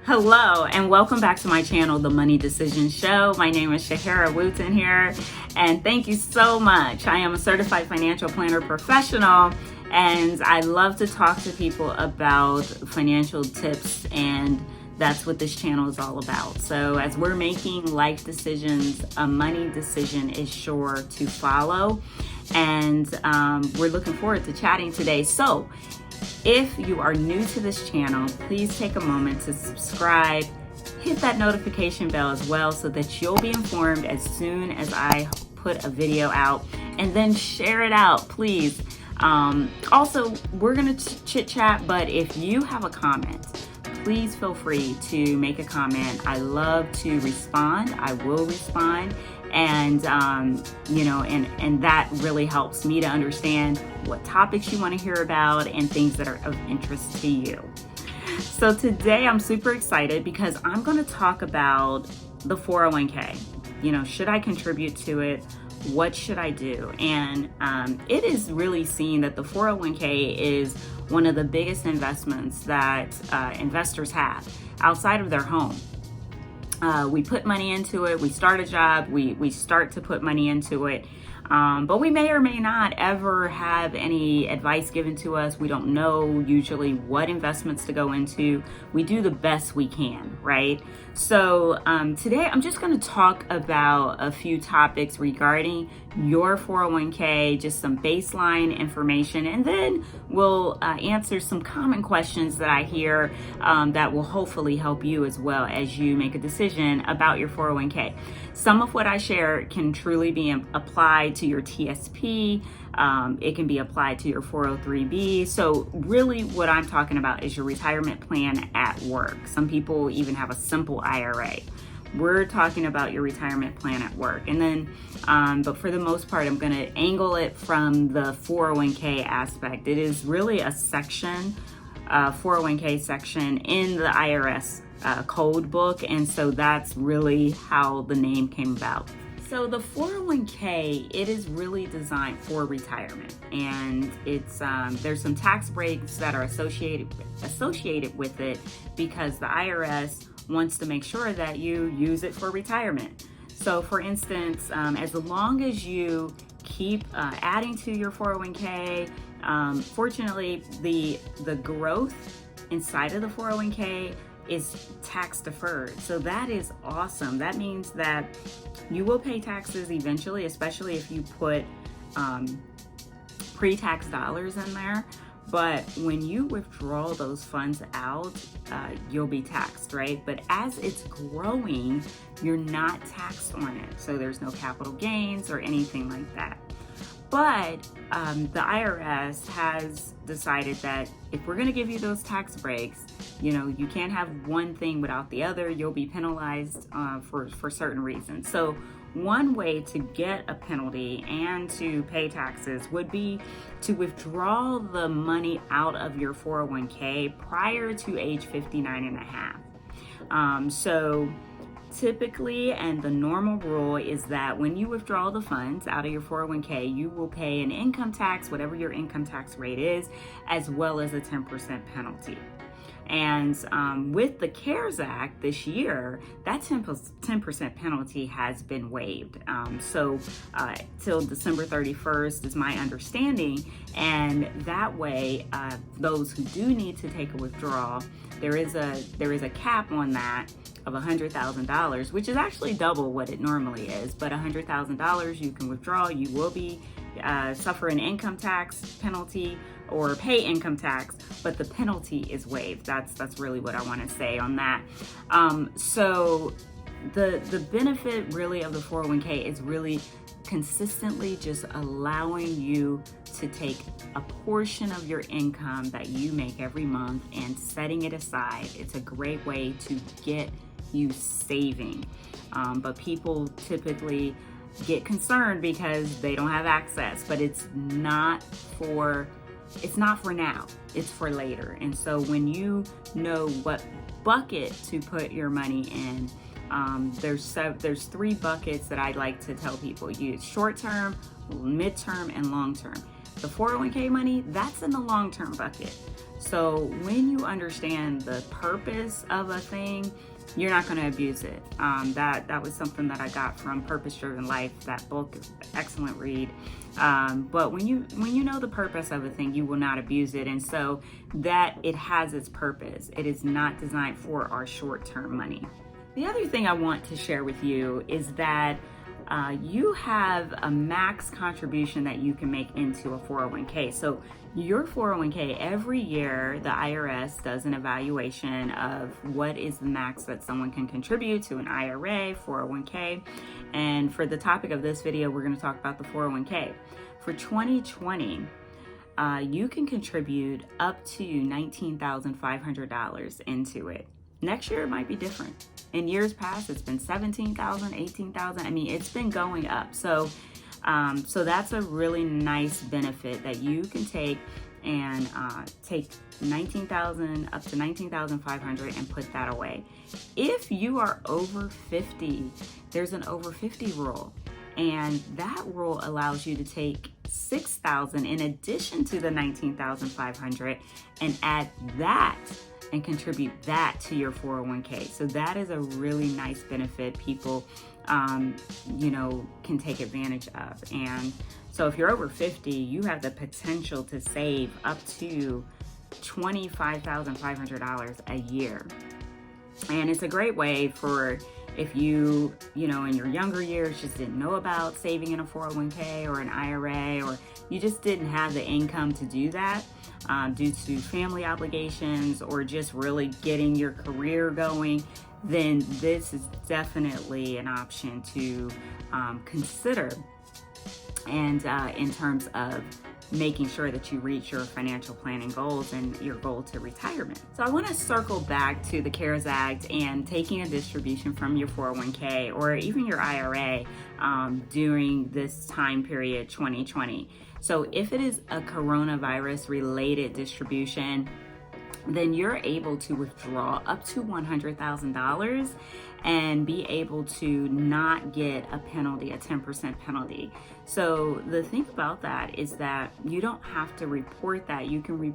Hello and welcome back to my channel, The Money Decision Show. My name is Shahara Wooten here, and thank you so much. I am a certified financial planner professional, and I love to talk to people about financial tips, and that's what this channel is all about. So as we're making life decisions, a money decision is sure to follow, and we're looking forward to chatting today. So if you are new to this channel, please take a moment to subscribe, hit that notification bell as well so that you'll be informed as soon as I put a video out, and then share it out, please. Also, we're gonna chit chat, but if you have a comment, please feel free to make a comment. I love to respond. I will respond. And, and that really helps me to understand what topics you want to hear about and things that are of interest to you. So today I'm super excited because I'm going to talk about the 401k. Should I contribute to it? What should I do? And it is really seen that the 401k is one of the biggest investments that investors have outside of their home. We put money into it, we start a job, we start to put money into it, but we may or may not ever have any advice given to us. We don't know usually what investments to go into. We do the best we can, right? So today I'm just going to talk about a few topics regarding your 401k, just some baseline information, and then we'll answer some common questions that I hear that will hopefully help you as well as you make a decision about your 401k. Some of what I share can truly be applied to your TSP. It can be applied to your 403b. So really what I'm talking about is your retirement plan at work. Some people even have a simple IRA. We're talking about your retirement plan at work. And then, but for the most part, I'm going to angle it from the 401k aspect. It is really a section, 401k section in the IRS code book. And so that's really how the name came about. So the 401k, it is really designed for retirement, and it's there's some tax breaks that are associated with it because the IRS wants to make sure that you use it for retirement. So for instance, as long as you keep adding to your 401k, fortunately the growth inside of the 401k is tax deferred. So that is awesome. That means that you will pay taxes eventually, especially if you put pre-tax dollars in there. But when you withdraw those funds out, you'll be taxed, right? But as it's growing, you're not taxed on it. So there's no capital gains or anything like that. But the IRS has decided that if we're going to give you those tax breaks, you can't have one thing without the other. You'll be penalized for certain reasons. So one way to get a penalty and to pay taxes would be to withdraw the money out of your 401k prior to age 59 and a half. So typically, and the normal rule is that when you withdraw the funds out of your 401k, you will pay an income tax, whatever your income tax rate is, as well as a 10% penalty. And with the CARES Act this year, that 10% penalty has been waived. So till December 31st is my understanding. And that way, those who do need to take a withdrawal, there is a cap on that of $100,000, which is actually double what it normally is. But $100,000 you can withdraw. You will be suffer an income tax penalty or pay income tax, but the penalty is waived. That's really what I want to say on that. So the benefit really of the 401k is really consistently just allowing you to take a portion of your income that you make every month and setting it aside. It's a great way to get you saving. But people typically get concerned because they don't have access, but it's not for now, it's for later. And so when you know what bucket to put your money in, there's three buckets that I like to tell people. Use short-term, mid-term, and long-term. The 401k money, that's in the long-term bucket. So when you understand the purpose of a thing, you're not going to abuse it. That was something that I got from Purpose Driven Life. That book, excellent read. But when you know the purpose of a thing, you will not abuse it. And so that it has its purpose. It is not designed for our short-term money. The other thing I want to share with you is that you have a max contribution that you can make into a 401k. So your 401k, every year, the IRS does an evaluation of what is the max that someone can contribute to an IRA, 401k. And for the topic of this video, we're going to talk about the 401k. For 2020, you can contribute up to $19,500 into it. Next year, it might be different. In years past, it's been $17,000, $18,000. I mean, it's been going up. So that's a really nice benefit that you can take and take $19,000 up to $19,500 and put that away. If you are over 50, there's an over 50 rule. And that rule allows you to take $6,000 in addition to the $19,500 and add that and contribute that to your 401k. So that is a really nice benefit people, can take advantage of. And so if you're over 50, you have the potential to save up to $25,500 a year. And it's a great way for if you, in your younger years just didn't know about saving in a 401k or an IRA, or you just didn't have the income to do that due to family obligations or just really getting your career going, then this is definitely an option to consider. And in terms of making sure that you reach your financial planning goals and your goal to retirement. So I want to circle back to the CARES Act and taking a distribution from your 401k or even your IRA during this time period, 2020. So if it is a coronavirus related distribution, then you're able to withdraw up to $100,000 and be able to not get a penalty, a 10% penalty. So the thing about that is that you don't have to report that. You can you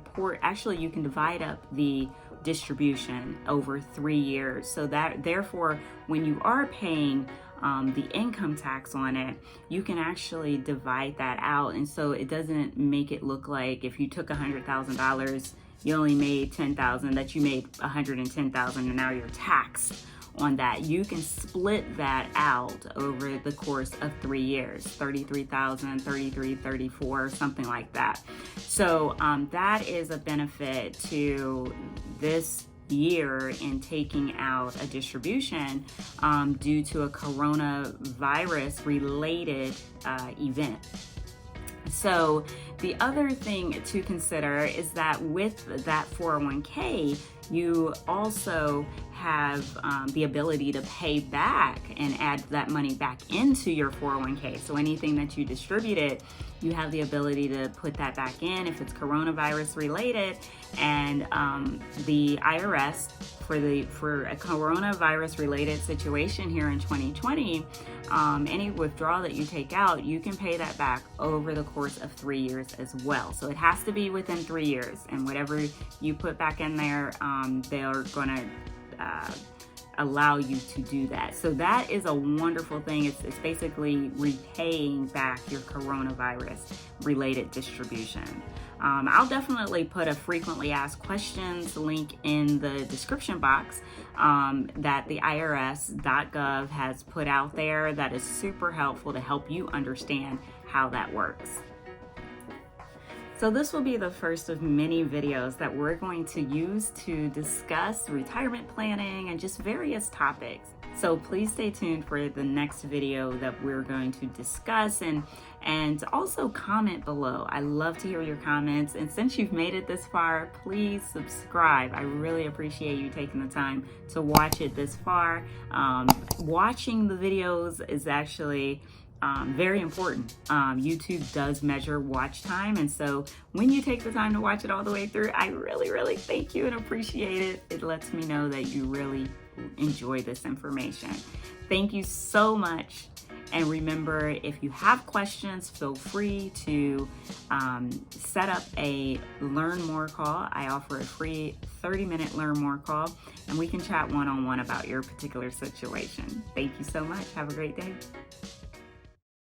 can divide up the distribution over 3 years. So that therefore, when you are paying the income tax on it, you can actually divide that out. And so it doesn't make it look like if you took $100,000, you only made $10,000, that you made $110,000 and now you're taxed on that. You can split that out over the course of 3 years, 33,000, 33, 34, something like that. So that is a benefit to this year in taking out a distribution due to a coronavirus related event. So the other thing to consider is that with that 401k, you also have the ability to pay back and add that money back into your 401k. So anything that you distributed, you have the ability to put that back in if it's coronavirus related. And the IRS, for a coronavirus related situation here in 2020, any withdrawal that you take out, you can pay that back over the course of 3 years as well. So it has to be within 3 years, and whatever you put back in there, they're going to allow you to do that. So that is a wonderful thing. It's basically repaying back your coronavirus related distribution. I'll definitely put a frequently asked questions link in the description box that the IRS.gov has put out there. That is super helpful to help you understand how that works. So this will be the first of many videos that we're going to use to discuss retirement planning and just various topics. So please stay tuned for the next video that we're going to discuss, and also comment below. I love to hear your comments, and since you've made it this far, please subscribe. I really appreciate you taking the time to watch it this far. Watching the videos is actually very important. YouTube does measure watch time, and so when you take the time to watch it all the way through, I really, really thank you and appreciate it. It lets me know that you really enjoy this information. Thank you so much. And remember, if you have questions, feel free to set up a Learn More call. I offer a free 30-minute Learn More call, and we can chat one-on-one about your particular situation. Thank you so much. Have a great day.